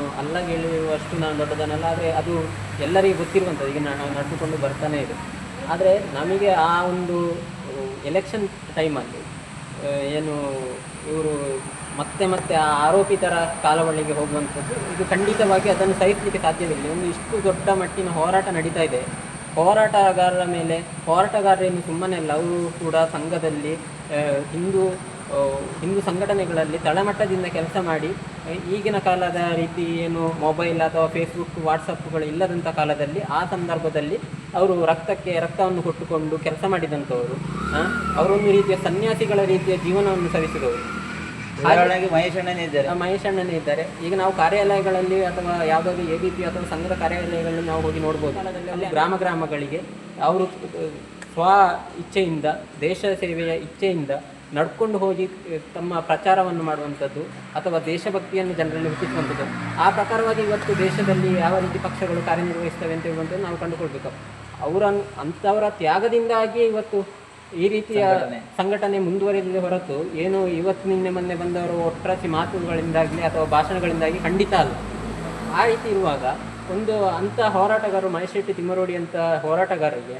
ಹೇಳುವಷ್ಟು ನಾನು ದೊಡ್ಡದನ್ನಲ್ಲ. ಆದರೆ ಅದು ಎಲ್ಲರಿಗೂ ಗೊತ್ತಿರುವಂಥದ್ದು, ಈಗ ನಾನು ನಡೆದುಕೊಂಡು ಬರ್ತಾನೆ ಇದೆ. ಆದರೆ ನಮಗೆ ಆ ಒಂದು ಎಲೆಕ್ಷನ್ ಟೈಮಲ್ಲಿ ಏನು ಇವರು ಮತ್ತೆ ಆ ಆರೋಪಿತರ ಕಾಲವಳಿಗೆ ಹೋಗುವಂಥದ್ದು, ಇದು ಖಂಡಿತವಾಗಿ ಅದನ್ನು ಸಹಿಸಲಿಕ್ಕೆ ಸಾಧ್ಯವಿಲ್ಲ. ಇಷ್ಟು ದೊಡ್ಡ ಮಟ್ಟಿನ ಹೋರಾಟ ನಡೀತಾ ಇದೆ. ಹೋರಾಟಗಾರರೇನು ಸುಮ್ಮನೆ ಅಲ್ಲ, ಅವರು ಕೂಡ ಸಂಘದಲ್ಲಿ ಹಿಂದೂ ಸಂಘಟನೆಗಳಲ್ಲಿ ತಳಮಟ್ಟದಿಂದ ಕೆಲಸ ಮಾಡಿ, ಈಗಿನ ಕಾಲದ ರೀತಿ ಏನು ಮೊಬೈಲ್ ಅಥವಾ ಫೇಸ್ಬುಕ್ ವಾಟ್ಸಪ್ಗಳು ಇಲ್ಲದಂಥ ಕಾಲದಲ್ಲಿ ಆ ಸಂದರ್ಭದಲ್ಲಿ ಅವರು ರಕ್ತವನ್ನು ಕೊಟ್ಟುಕೊಂಡು ಕೆಲಸ ಮಾಡಿದಂಥವರು. ಅವರೊಂದು ರೀತಿಯ ಸನ್ಯಾಸಿಗಳ ರೀತಿಯ ಜೀವನವನ್ನು ಸವಿಸಿದವರು. ಮಹೇಶ್ ಅಣ್ಣನೇ ಇದ್ದಾರೆ. ಈಗ ನಾವು ಕಾರ್ಯಾಲಯಗಳಲ್ಲಿ ಅಥವಾ ಯಾವುದಾದ್ರೂ ABP ಅಥವಾ ಸಂಘದ ಕಾರ್ಯಾಲಯಗಳಲ್ಲಿ ನಾವು ಹೋಗಿ ನೋಡ್ಬೋದು. ಅಲ್ಲಿ ಗ್ರಾಮಗಳಿಗೆ ಅವರು ಸ್ವ ಇಚ್ಛೆಯಿಂದ, ದೇಶ ಸೇವೆಯ ಇಚ್ಛೆಯಿಂದ ನಡ್ಕೊಂಡು ಹೋಗಿ ತಮ್ಮ ಪ್ರಚಾರವನ್ನು ಮಾಡುವಂಥದ್ದು ಅಥವಾ ದೇಶಭಕ್ತಿಯನ್ನು ಜನರಲ್ಲಿ ಹುಟ್ಟಿಸುವಂಥದ್ದು. ಆ ಪ್ರಕಾರವಾಗಿ ಇವತ್ತು ದೇಶದಲ್ಲಿ ಯಾವ ರೀತಿ ಪಕ್ಷಗಳು ಕಾರ್ಯನಿರ್ವಹಿಸ್ತವೆ ಅಂತ ಹೇಳುವಂಥದ್ದು ನಾವು ಕಂಡುಕೊಳ್ಬೇಕು. ಅಂಥವರ ತ್ಯಾಗದಿಂದಾಗಿ ಇವತ್ತು ಈ ರೀತಿಯ ಸಂಘಟನೆ ಮುಂದುವರಿದಿದೆ ಹೊರತು ಏನು ಇವತ್ತು ನಿನ್ನೆ ಮೊನ್ನೆ ಬಂದವರು ಒಟ್ರಾಸಿ ಮಾತುಗಳಿಂದಾಗಲಿ ಅಥವಾ ಭಾಷಣಗಳಿಂದಾಗಿ ಖಂಡಿತ ಅಲ್ಲ. ಆ ರೀತಿ ಇರುವಾಗ ಅಂಥ ಹೋರಾಟಗಾರರು, ಮಹೇಶ್ ಶೆಟ್ಟಿ ತಿಮ್ಮರೋಡಿ ಅಂತ ಹೋರಾಟಗಾರರಿಗೆ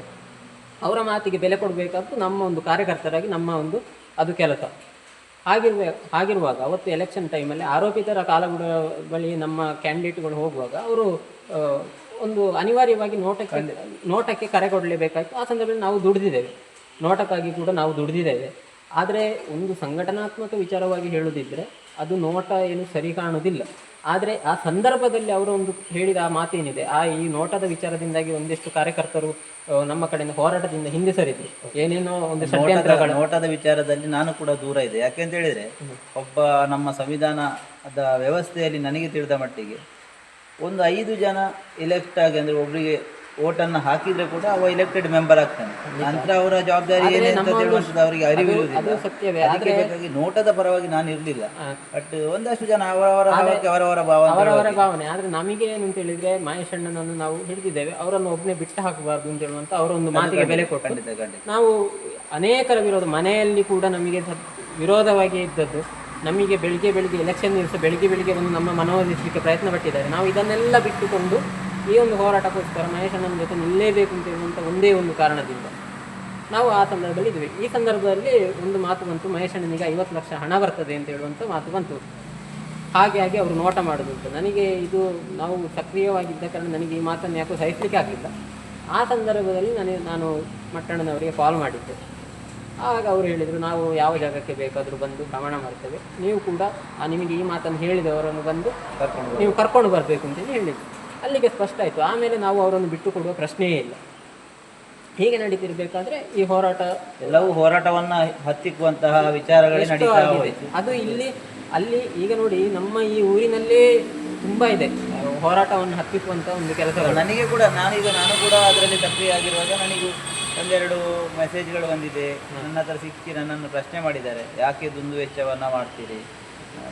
ಅವರ ಮಾತಿಗೆ ಬೆಲೆ ಕೊಡಬೇಕಾದ್ದು ನಮ್ಮ ಒಂದು ಕಾರ್ಯಕರ್ತರಾಗಿ ನಮ್ಮ ಅದು ಕೆಲಸ. ಹಾಗಿರುವಾಗ ಅವತ್ತು ಎಲೆಕ್ಷನ್ ಟೈಮಲ್ಲಿ ಆರೋಪಿತರ ಬಳಿ ನಮ್ಮ ಕ್ಯಾಂಡಿಡೇಟ್ಗಳು ಹೋಗುವಾಗ ಅವರು ಅನಿವಾರ್ಯವಾಗಿ ನೋಟಕ್ಕೆ ಕರೆ ಕೊಡಲೇಬೇಕಾಯಿತು. ಆ ಸಂದರ್ಭದಲ್ಲಿ ನಾವು ನೋಟಕ್ಕಾಗಿ ಕೂಡ ನಾವು ದುಡಿದಿದ್ದೇವೆ. ಆದರೆ ಒಂದು ಸಂಘಟನಾತ್ಮಕ ವಿಚಾರವಾಗಿ ಹೇಳುವುದಿದ್ದರೆ ಅದು ನೋಟ ಏನು ಸರಿ ಕಾಣುವುದಿಲ್ಲ. ಆದರೆ ಆ ಸಂದರ್ಭದಲ್ಲಿ ಅವರು ಹೇಳಿದ ಆ ಮಾತೇನಿದೆ, ಈ ನೋಟದ ವಿಚಾರದಿಂದಾಗಿ ಒಂದಿಷ್ಟು ಕಾರ್ಯಕರ್ತರು ನಮ್ಮ ಕಡೆಯಿಂದ ಹೋರಾಟದಿಂದ ಹಿಂದೆ ಸರಿದ್ರು. ಏನೇನೋ ಒಂದು ಷಡ್ಯಂತ್ರಗಳು. ನೋಟದ ವಿಚಾರದಲ್ಲಿ ನಾನು ಕೂಡ ದೂರ ಇದೆ. ಯಾಕೆಂತ ಹೇಳಿದರೆ, ಒಬ್ಬ ನಮ್ಮ ಸಂವಿಧಾನದ ವ್ಯವಸ್ಥೆಯಲ್ಲಿ ನನಗೆ ತಿಳಿದ ಮಟ್ಟಿಗೆ 5 ಜನ ಎಲೆಕ್ಟ್ ಆಗಿ, ಅಂದರೆ ಒಬ್ಬರಿಗೆ ಓಟನ್ನು ಹಾಕಿದ್ರೆ ಕೂಡ ಅವ ಎಲೆಕ್ಟೆಡ್ ಮೆಂಬರ್ ಆಗ್ತಾನೆ. ನಂತರ ಅವರ ಜವಾಬ್ದಾರಿ ಆದ್ರೆ ಏನೇ ಅಂತ ನಮ್ಮ ಒಂದು ಹೇಳುವಂಥದ್ದು ಅವರಿಗೆ ಅದು ಅರಿವಿರುವುದಿಲ್ಲ. ಸತ್ಯವೇ. ಅದಕ್ಕೆ ಆದ್ರೆ ಬೇಕಾಗಿ ನೋಟದ ಪರವಾಗಿ ನಾನು ಇರಲಿಲ್ಲ. ಆ, ಬಟ್ ಒಂದಷ್ಟು ಜನ ಅವರವರ ಭಾವಕ್ಕೆ ಅವರವರ ಭಾವಾಂತರ ಅವರವರ ಭಾವನೆ. ಆದರೆ ನಮಗೆ ಏನು ಅಂತ ಹೇಳಿದ್ರೆ ಮಹೇಶ್ ಅಣ್ಣನನ್ನು ನಾವು ಹಿಡಿದಿದ್ದೇವೆ, ಅವರನ್ನು ಒಬ್ಬನೇ ಬಿಟ್ಟು ಹಾಕಬಾರ್ದು ಅಂತ ಹೇಳುವಂತ ಅವರ ಒಂದು ಮಾತಿಗೆ ಬೆಲೆ ಕೊಟ್ಟು ಖಂಡಿತ ಖಂಡಿತ. ನಾವು ಅನೇಕರ ವಿರೋಧ, ಮನೆಯಲ್ಲಿ ಕೂಡ ನಮಗೆ ವಿರೋಧವಾಗಿ ಇದ್ದದ್ದು. ನಮಗೆ ಬೆಳಿಗ್ಗೆ ಎಲೆಕ್ಷನ್ ದಿವಸ ಬೆಳಿಗ್ಗೆ ಬಂದು ನಮ್ಮ ಮನವೊಲಿಸಲಿಕ್ಕೆ ಪ್ರಯತ್ನ ಪಟ್ಟಿದ್ದಾರೆ. ನಾವು ಇದನ್ನೆಲ್ಲ ಬಿಟ್ಟುಕೊಂಡು ಈ ಒಂದು ಹೋರಾಟಕ್ಕೋಸ್ಕರ ಮಹೇಶ್ ಅಣ್ಣನ ಜೊತೆ ನಿಲ್ಲೇಬೇಕು ಅಂತ ಹೇಳುವಂಥ ಒಂದೇ ಒಂದು ಕಾರಣದಿಂದ ನಾವು ಆ ಸಂದರ್ಭದಲ್ಲಿ ಇದ್ವಿ. ಈ ಸಂದರ್ಭದಲ್ಲಿ ಒಂದು ಮಾತು ಬಂತು, ಮಹೇಶ್ ಅಣ್ಣನಿಗೆ 50 ಲಕ್ಷ ಹಣ ಬರ್ತದೆ ಅಂತ ಹೇಳುವಂಥ ಮಾತು ಬಂತು. ಹಾಗೆ ಅವರು ನೋಟ ಮಾಡೋದುಂಟು. ನನಗೆ ಇದು ನಾವು ಸಕ್ರಿಯವಾಗಿದ್ದ ಕಾರಣ ನನಗೆ ಈ ಮಾತನ್ನು ಯಾಕೋ ಸಹಿಸಲಿಕ್ಕೆ ಆಗಲಿಲ್ಲ. ಆ ಸಂದರ್ಭದಲ್ಲಿ ನಾನು ಮಟ್ಟಣ್ಣನವರಿಗೆ ಕಾಲ್ ಮಾಡಿದ್ದೆ. ಆಗ ಅವರು ಹೇಳಿದರು, ನಾವು ಯಾವ ಜಾಗಕ್ಕೆ ಬೇಕಾದರೂ ಬಂದು ಪ್ರಮಾಣ ಮಾಡ್ತೇವೆ, ನೀವು ಕೂಡ ನಿಮಗೆ ಈ ಮಾತನ್ನು ಹೇಳಿದವರನ್ನು ಬಂದು ನೀವು ಕರ್ಕೊಂಡು ಬರಬೇಕು ಅಂತೇಳಿ ಹೇಳಿದ್ರು. ಅಲ್ಲಿಗೆ ಸ್ಪಷ್ಟ ಆಯಿತು. ಆಮೇಲೆ ನಾವು ಅವರನ್ನು ಬಿಟ್ಟು ಕೊಡುವ ಪ್ರಶ್ನೆಯೇ ಇಲ್ಲ. ಹೀಗೆ ನಡೀತಿರ್ಬೇಕಾದ್ರೆ ಈ ಹೋರಾಟ ಎಲ್ಲವೂ ಹೋರಾಟವನ್ನು ಹತ್ತಿಕ್ಕುವಂತಹ ವಿಚಾರಗಳೇ ನಡೀತಾ ಹೋಯಿತು. ಅದು ಅಲ್ಲಿ ಈಗ ನೋಡಿ, ನಮ್ಮ ಈ ಊರಿನಲ್ಲೇ ತುಂಬ ಇದೆ ಹೋರಾಟವನ್ನು ಹತ್ತಿಕ್ಕುವಂಥ ಒಂದು ಕೆಲಸಗಳು. ನನಗೆ ಕೂಡ ನಾನು ಕೂಡ ಅದರಲ್ಲಿ ಸಕ್ರಿಯ ಆಗಿರುವಾಗ ನನಗೂ ಒಂದೆರಡು ಮೆಸೇಜ್ಗಳು ಬಂದಿದೆ. ನನ್ನ ಹತ್ರ ಸಿಕ್ಕಿ ನನ್ನನ್ನು ಪ್ರಶ್ನೆ ಮಾಡಿದ್ದಾರೆ, ಯಾಕೆ ದುಂದು ವೆಚ್ಚವನ್ನು ಮಾಡ್ತೀರಿ.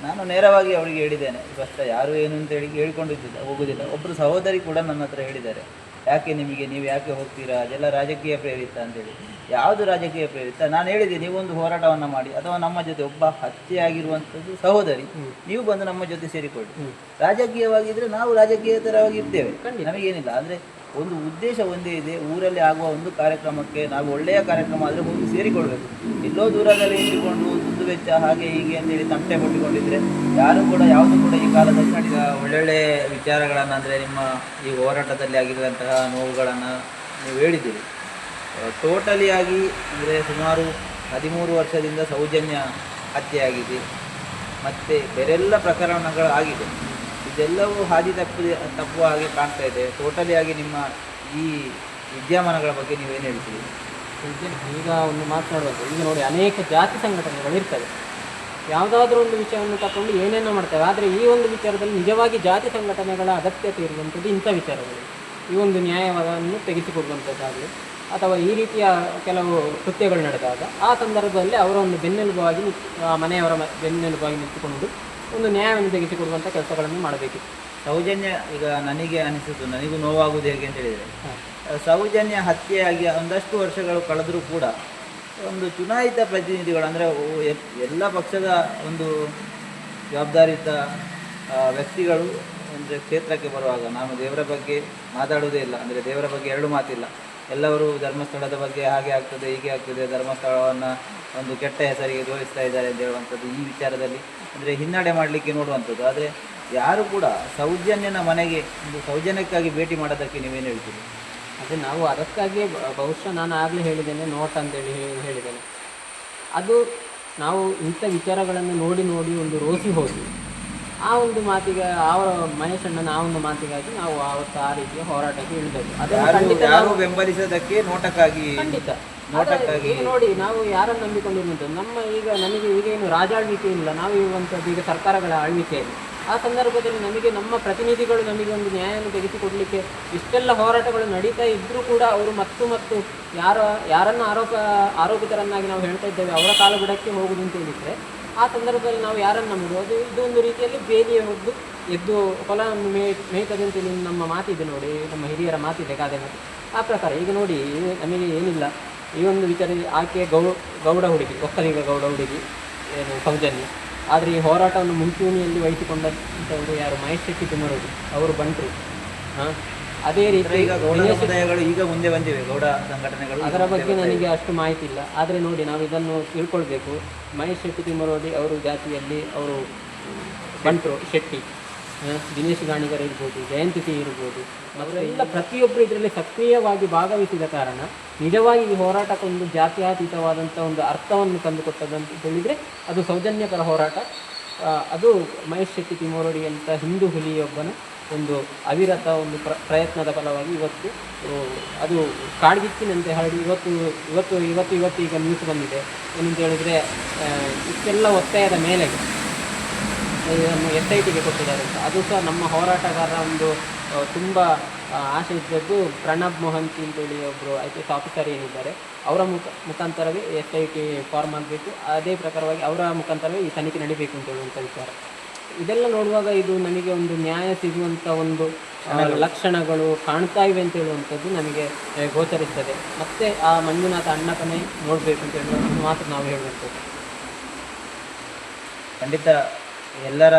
ನಾನು ನೇರವಾಗಿ ಅವರಿಗೆ ಹೇಳಿದ್ದೇನೆ, ಸ್ಪಷ್ಟ, ಯಾರು ಏನು ಅಂತ ಹೇಳಿಕೊಂಡಿದ್ದಿಲ್ಲ, ಹೋಗುವುದಿಲ್ಲ. ಒಬ್ಬರು ಸಹೋದರಿ ಕೂಡ ನನ್ನ ಹತ್ರ ಹೇಳಿದ್ದಾರೆ, ಯಾಕೆ ನೀವು ಯಾಕೆ ಹೋಗ್ತೀರಾ, ಅದೆಲ್ಲ ರಾಜಕೀಯ ಪ್ರೇರಿತ ಅಂತೇಳಿ. ಯಾವುದು ರಾಜಕೀಯ ಪ್ರೇರಿತ? ನಾನು ಹೇಳಿದೆ, ನೀವೊಂದು ಹೋರಾಟವನ್ನು ಮಾಡಿ, ಅಥವಾ ನಮ್ಮ ಜೊತೆ ಒಬ್ಬ ಹತ್ಯೆಯಾಗಿರುವಂಥದ್ದು ಸಹೋದರಿ, ನೀವು ಬಂದು ನಮ್ಮ ಜೊತೆ ಸೇರಿಕೊಳ್ಳಿ. ರಾಜಕೀಯವಾಗಿದ್ದರೆ ನಾವು ರಾಜಕೀಯೇತರವಾಗಿ ಇರ್ತೇವೆ, ನಮಗೇನಿಲ್ಲ. ಅಂದರೆ ಒಂದು ಉದ್ದೇಶ ಒಂದೇ ಇದೆ, ಊರಲ್ಲಿ ಆಗುವ ಒಂದು ಕಾರ್ಯಕ್ರಮಕ್ಕೆ ನಾವು ಒಳ್ಳೆಯ ಕಾರ್ಯಕ್ರಮ ಆದರೆ ಹೋಗಿ ಸೇರಿಕೊಳ್ಬೇಕು. ಎಲ್ಲೋ ದೂರದಲ್ಲಿ ಇಟ್ಟುಕೊಂಡು ದುಡ್ಡು ವೆಚ್ಚ ಹಾಗೆ ಹೀಗೆ ಅಂತೇಳಿ ತಮಟೆ ಕೊಟ್ಟಿಕೊಂಡಿದ್ರೆ ಯಾರು ಕೂಡ ಯಾವುದು ಕೂಡ ಈ ಕಾಲದಲ್ಲಿ ನಡೆದ ಒಳ್ಳೊಳ್ಳೆ ವಿಚಾರಗಳನ್ನು, ಅಂದರೆ ನಿಮ್ಮ ಈ ಹೋರಾಟದಲ್ಲಿ ಆಗಿರುವಂತಹ ನೋವುಗಳನ್ನು ನೀವು ಹೇಳಿದ್ದೀರಿ. ಟೋಟಲಿಯಾಗಿ ಅಂದರೆ ಸುಮಾರು 13 ವರ್ಷದಿಂದ ಸೌಜನ್ಯ ಹತ್ಯೆಯಾಗಿದೆ, ಮತ್ತು ಬೇರೆಲ್ಲ ಪ್ರಕರಣಗಳು ಆಗಿದೆ. ಇದೆಲ್ಲವೂ ಹಾದಿ ತಪ್ಪುವ ಹಾಗೆ ಕಾಣ್ತಾ ಇದೆ. ಟೋಟಲಿಯಾಗಿ ನಿಮ್ಮ ಈ ವಿದ್ಯಮಾನಗಳ ಬಗ್ಗೆ ನೀವೇನು ಹೇಳ್ತೀರಿ? ಈಗ ಒಂದು ಮಾತನಾಡುವಾಗ ಈಗ ನೋಡಿ, ಅನೇಕ ಜಾತಿ ಸಂಘಟನೆಗಳು ಇರ್ತವೆ. ಯಾವುದಾದ್ರೂ ಒಂದು ವಿಷಯವನ್ನು ತಗೊಂಡು ಏನೇನೋ ಮಾಡ್ತೇವೆ. ಆದರೆ ಈ ಒಂದು ವಿಚಾರದಲ್ಲಿ ನಿಜವಾಗಿ ಜಾತಿ ಸಂಘಟನೆಗಳ ಅಗತ್ಯತೆ ಇರುವಂಥದ್ದು ಇಂಥ ವಿಚಾರಗಳು. ಈ ಒಂದು ನ್ಯಾಯವನ್ನು ತೆಗೆಸಿಕೊಡುವಂಥದ್ದಾಗಲಿ ಅಥವಾ ಈ ರೀತಿಯ ಕೆಲವು ಕೃತ್ಯಗಳು ನಡೆದಾಗ ಆ ಸಂದರ್ಭದಲ್ಲಿ ಅವರ ಒಂದು ಬೆನ್ನೆಲುಬಾಗಿ ಮನೆಯವರ ಬೆನ್ನೆಲುಬಾಗಿ ನಿಂತುಕೊಂಡು ಒಂದು ನ್ಯಾಯವನ್ನು ತೆಗೆಸಿಕೊಡುವಂಥ ಕೆಲಸಗಳನ್ನು ಮಾಡಬೇಕಿತ್ತು. ಸೌಜನ್ಯ, ಈಗ ನನಗೆ ಅನಿಸಿತು, ನನಗೂ ನೋವಾಗುವುದು ಹೇಗೆ ಅಂತ ಹೇಳಿದರೆ, ಸೌಜನ್ಯ ಹತ್ಯೆಯಾಗಿ ಒಂದಷ್ಟು ವರ್ಷಗಳು ಕಳೆದರೂ ಕೂಡ ಒಂದು ಚುನಾಯಿತ ಪ್ರತಿನಿಧಿಗಳು, ಅಂದರೆ ಎಲ್ಲ ಪಕ್ಷದ ಒಂದು ಜವಾಬ್ದಾರಿಯುತ ವ್ಯಕ್ತಿಗಳು ಅಂದರೆ ಕ್ಷೇತ್ರಕ್ಕೆ ಬರುವಾಗ, ನಾನು ದೇವರ ಬಗ್ಗೆ ಮಾತಾಡುವುದೇ ಇಲ್ಲ, ಅಂದರೆ ದೇವರ ಬಗ್ಗೆ ಎರಡು ಮಾತಿಲ್ಲ. ಎಲ್ಲರೂ ಧರ್ಮಸ್ಥಳದ ಬಗ್ಗೆ ಹಾಗೆ ಆಗ್ತದೆ ಹೀಗೆ ಆಗ್ತದೆ, ಧರ್ಮಸ್ಥಳವನ್ನು ಒಂದು ಕೆಟ್ಟ ಹೆಸರಿಗೆ ತೋರಿಸ್ತಾ ಇದ್ದಾರೆ ಅಂತ ಹೇಳುವಂಥದ್ದು ಈ ವಿಚಾರದಲ್ಲಿ ಅಂದರೆ ಹಿನ್ನಡೆ ಮಾಡಲಿಕ್ಕೆ ನೋಡುವಂಥದ್ದು. ಆದರೆ ಯಾರು ಕೂಡ ಸೌಜನ್ಯನ ಮನೆಗೆ ಒಂದು ಸೌಜನ್ಯಕ್ಕಾಗಿ ಭೇಟಿ ಮಾಡೋದಕ್ಕೆ ನೀವೇನು ಹೇಳ್ತೀರಿ? ಅದೇ ನಾವು ಅದಕ್ಕಾಗಿಯೇ ಬಹುಶಃ ನಾನು ಆಗಲೇ ಹೇಳಿದ್ದೇನೆ, ನೋಟ್ ಅಂತೇಳಿ ಹೇಳಿದ್ದೇನೆ. ಅದು ನಾವು ಇಂಥ ವಿಚಾರಗಳನ್ನು ನೋಡಿ ಒಂದು ರೋಸಿ ಹೋಗಿ ಆ ಒಂದು ಮಾತಿಗೆ ಮಹೇಶ್ ಅಣ್ಣನ ಆ ಒಂದು ಮಾತಿಗಾಗಿ ನಾವು ಅವತ್ತು ಆ ರೀತಿಯ ಹೋರಾಟಕ್ಕೆ ಇಳಿದದ್ದು. ಅದನ್ನು ಬೆಂಬಲಿಸೋದಕ್ಕೆ ನೋಟಕ್ಕಾಗಿ ನೋಡಿ, ನಾವು ಯಾರನ್ನು ನಂಬಿಕೊಂಡಿರುವಂಥದ್ದು ನಮಗೆ ಈಗ ಏನು ರಾಜಾಳ್ವಿಕೆ ಇಲ್ಲ, ನಾವು ಇರುವಂಥದ್ದು ಈಗ ಸರ್ಕಾರಗಳ ಆಳ್ವಿಕೆಯಲ್ಲಿ. ಆ ಸಂದರ್ಭದಲ್ಲಿ ನಮಗೆ ನಮ್ಮ ಪ್ರತಿನಿಧಿಗಳು ನಮಗೆ ಒಂದು ನ್ಯಾಯವನ್ನು ತೆಗೆಸಿಕೊಡಲಿಕ್ಕೆ ಇಷ್ಟೆಲ್ಲ ಹೋರಾಟಗಳು ನಡೀತಾ ಇದ್ದರೂ ಕೂಡ ಅವರು ಮತ್ತು ಯಾರನ್ನು ಆರೋಪಿತರನ್ನಾಗಿ ನಾವು ಹೇಳ್ತಾ ಇದ್ದೇವೆ ಅವರ ಕಾಲುಬಿಡಕ್ಕೆ ಹೋಗುದು ಅಂತ ಹೇಳಿದರೆ ಆ ಸಂದರ್ಭದಲ್ಲಿ ನಾವು ಯಾರನ್ನು ನಂಬುದು? ಇದೊಂದು ರೀತಿಯಲ್ಲಿ ಬೇಲಿಯ ಎದ್ದು ಹೊಲವನ್ನು ಮೇಯ್ತದೆ ಅಂತೇಳಿ ನಮ್ಮ ಮಾತಿದೆ ನೋಡಿ, ನಮ್ಮ ಹಿರಿಯರ ಮಾತಿದೆ, ಗಾದೆ ಮಾತು. ಆ ಪ್ರಕಾರ ಈಗ ನೋಡಿ, ನಮಗೆ ಏನಿಲ್ಲ ಈ ಒಂದು ವಿಚಾರ. ಆಕೆ ಗೌಡ ಹುಡುಗಿ, ಒಕ್ಕಲಿಗ ಗೌಡ ಹುಡುಗಿ ಏನು ಸೌಜನ್ಯ. ಆದರೆ ಈ ಹೋರಾಟವನ್ನು ಮುಂಚೂಣಿಯಲ್ಲಿ ವಹಿಸಿಕೊಂಡಂಥವರು ಯಾರು? ಮಹೇಶ್ ಶೆಟ್ಟಿ ತುಮರೂರು, ಅವರು ಬಂಟರು. ಅದೇ ರೀತಿ ಈಗ ಗೌಡ ಸಮುದಾಯಗಳು ಈಗ ಮುಂದೆ ಬಂದಿವೆ, ಗೌಡ ಸಂಘಟನೆಗಳು. ಅದರ ಬಗ್ಗೆ ನನಗೆ ಅಷ್ಟು ಮಾಹಿತಿ ಇಲ್ಲ. ಆದರೆ ನೋಡಿ, ನಾವು ಇದನ್ನು ತಿಳ್ಕೊಳ್ಬೇಕು. ಮಹೇಶ್ ಶೆಟ್ಟಿ ತಿಮ್ಮರೋಡಿ ಅವರು ಜಾತಿಯಲ್ಲಿ ಅವರು ಬಂಟರು, ಶೆಟ್ಟಿ, ದಿನೇಶ್ ಗಾಣಿಗರ್ ಇರ್ಬೋದು, ಜಯಂತಿ ಇರ್ಬೋದು, ಅವರೆಲ್ಲ ಪ್ರತಿಯೊಬ್ಬರು ಇದರಲ್ಲಿ ಸಕ್ರಿಯವಾಗಿ ಭಾಗವಹಿಸಿದ ಕಾರಣ ನಿಜವಾಗಿ ಈ ಹೋರಾಟಕ್ಕೊಂದು ಜಾತ್ಯತೀತವಾದಂಥ ಒಂದು ಅರ್ಥವನ್ನು ತಂದುಕೊಟ್ಟದಂತ ಹೇಳಿದರೆ ಅದು ಸೌಜನ್ಯಕರ ಹೋರಾಟ. ಅದು ಮಹೇಶ್ ಶೆಟ್ಟಿ ತಿಮ್ಮರೋಡಿ ಅಂತ ಹಿಂದೂ ಹುಲಿಯೊಬ್ಬನ ಒಂದು ಅವಿರತ ಒಂದು ಪ್ರಯತ್ನದ ಫಲವಾಗಿ ಇವತ್ತು ಅದು ಕಾಡ್ಗಿಚ್ಚಿನಂತೆ ಹರಡಿ ಇವತ್ತು ಈಗ ನ್ಯೂಸ್ ಬಂದಿದೆ. ಏನಂತ ಹೇಳಿದರೆ ಇಷ್ಟೆಲ್ಲ ಒತ್ತಾಯದ ಮೇಲೆ ಇದನ್ನು SITಗೆ ಕೊಟ್ಟಿದ್ದಾರೆ ಅಂತ. ಅದು ಸಹ ನಮ್ಮ ಹೋರಾಟಗಾರರ ಒಂದು ತುಂಬ ಆಸೆ ಇದ್ದದ್ದು ಪ್ರಣಬ್ ಮೊಹಂತಿ ಅಂತೇಳಿ ಒಬ್ಬರು IPS ಆಫೀಸರ್ ಏನಿದ್ದಾರೆ ಅವರ ಮುಖಾಂತರವೇ SIT ಫಾರ್ಮ್ ಆಗಬೇಕು, ಅದೇ ಪ್ರಕಾರವಾಗಿ ಅವರ ಮುಖಾಂತರವೇ ಈ ತನಿಖೆ ನಡಿಬೇಕು ಅಂತ ಹೇಳುವಂಥ ವಿಚಾರ. ಇದೆಲ್ಲ ನೋಡುವಾಗ ಇದು ನಮಗೆ ಒಂದು ನ್ಯಾಯ ಸಿಗುವಂಥ ಒಂದು ಲಕ್ಷಣಗಳು ಕಾಣ್ತಾ ಇವೆ ಅಂತ ಹೇಳುವಂಥದ್ದು ನಮಗೆ ಗೋಚರಿಸ್ತದೆ. ಮತ್ತು ಆ ಮಂಜುನಾಥ ಅಣ್ಣಪ್ಪನೇ ನೋಡಬೇಕು ಅಂತ ಹೇಳುವಂಥದ್ದು ಮಾತ್ರ ನಾವು ಹೇಳುವಂಥದ್ದು. ಖಂಡಿತ ಎಲ್ಲರ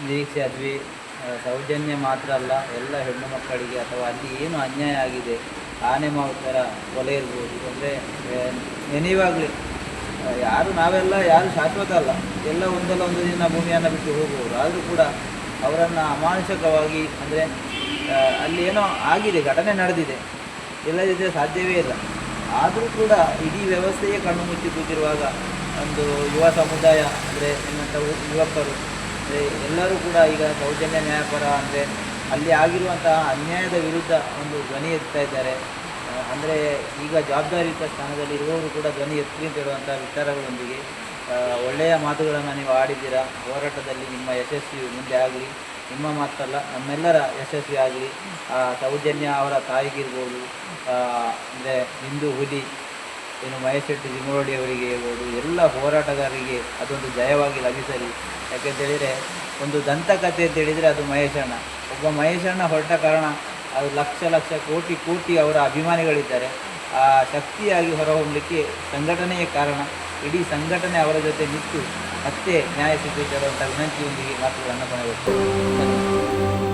ನಿರೀಕ್ಷೆ ಅದ್ವಿ. ಸೌಜನ್ಯ ಮಾತ್ರ ಅಲ್ಲ, ಎಲ್ಲ ಹೆಣ್ಣು ಮಕ್ಕಳಿಗೆ ಅಥವಾ ಅಲ್ಲಿ ಏನು ಅನ್ಯಾಯ ಆಗಿದೆ, ಆನೆ ಮಾವು ಥರ ಕೊಲೆ ಇರ್ಬೋದು, ಅಂದರೆ ನೆನೆಯುವಾಗಲೇ ನಾವೆಲ್ಲ ಯಾರು ಶಾಶ್ವತ ಅಲ್ಲ, ಎಲ್ಲ ಒಂದಲ್ಲ ಒಂದು ದಿನ ಭೂಮಿಯನ್ನು ಬಿಟ್ಟು ಹೋಗುವವರು. ಆದರೂ ಕೂಡ ಅವರನ್ನು ಅಮಾನುಷಕವಾಗಿ, ಅಂದರೆ ಅಲ್ಲಿ ಏನೋ ಆಗಿದೆ, ಘಟನೆ ನಡೆದಿದೆ, ಇಲ್ಲದಿದ್ದರೆ ಸಾಧ್ಯವೇ ಇಲ್ಲ. ಆದರೂ ಕೂಡ ಇಡೀ ವ್ಯವಸ್ಥೆಯೇ ಕಣ್ಣು ಮುಚ್ಚಿ ಕೂತಿರುವಾಗ ಒಂದು ಯುವ ಸಮುದಾಯ, ಅಂದರೆ ನಿಮ್ಮಂಥ ಯುವಕರು, ಅಂದರೆ ಎಲ್ಲರೂ ಕೂಡ ಈಗ ಸೌಜನ್ಯ ನ್ಯಾಯಪರ, ಅಂದರೆ ಅಲ್ಲಿ ಆಗಿರುವಂತಹ ಅನ್ಯಾಯದ ವಿರುದ್ಧ ಒಂದು ಧ್ವನಿ ಎತ್ತಾ ಇದ್ದಾರೆ. ಅಂದರೆ ಈಗ ಜವಾಬ್ದಾರಿಯುತ ಸ್ಥಾನದಲ್ಲಿ ಇರುವವರು ಕೂಡ ಧ್ವನಿ ಎತ್ತಿ ಅಂತ ಹೇಳುವಂಥ ವಿಚಾರಗಳೊಂದಿಗೆ ಒಳ್ಳೆಯ ಮಾತುಗಳನ್ನು ನೀವು ಆಡಿದ್ದೀರಾ. ಹೋರಾಟದಲ್ಲಿ ನಿಮ್ಮ ಯಶಸ್ವಿ ಮುಂದೆ ಆಗಲಿ, ನಿಮ್ಮ ಮಾತಲ್ಲ ನಮ್ಮೆಲ್ಲರ ಯಶಸ್ವಿ ಆಗಲಿ. ಸೌಜನ್ಯ ಅವರ ತಾಯಿಗಿರ್ಬೋದು, ಅಂದರೆ ಹಿಂದೂ ಹುಲಿ ಏನು ಮಹೇಶ್ ಶೆಟ್ಟಿ ಜಿಮೋಡಿ ಅವರಿಗೆ ಇರ್ಬೋದು, ಎಲ್ಲ ಹೋರಾಟಗಾರರಿಗೆ ಅದೊಂದು ಜಯವಾಗಿ ಲಭಿಸಲಿ. ಯಾಕೆಂತೇಳಿದರೆ ಒಂದು ದಂತಕಥೆ ಅಂತೇಳಿದರೆ ಅದು ಮಹೇಶಣ್ಣ. ಒಬ್ಬ ಮಹೇಶಣ್ಣ ಹೊರಟ ಕಾರಣ ಅದು ಲಕ್ಷ ಲಕ್ಷ ಕೋಟಿ ಕೋಟಿ ಅವರ ಅಭಿಮಾನಿಗಳಿದ್ದಾರೆ. ಆ ಶಕ್ತಿಯಾಗಿ ಹೊರಹೊಮ್ಮಲಿಕ್ಕೆ ಸಂಘಟನೆಯೇ ಕಾರಣ. ಇಡೀ ಸಂಘಟನೆ ಅವರ ಜೊತೆ ನಿಂತು ಮತ್ತೆ ನ್ಯಾಯ ಸಿಗಬೇಕು ಅನ್ನುವಂಥ ವಿನಂತಿಯೊಂದಿಗೆ ಮಾತುಗಳನ್ನು ಕೊನೆಗೊಳಿಸುತ್ತೇನೆ.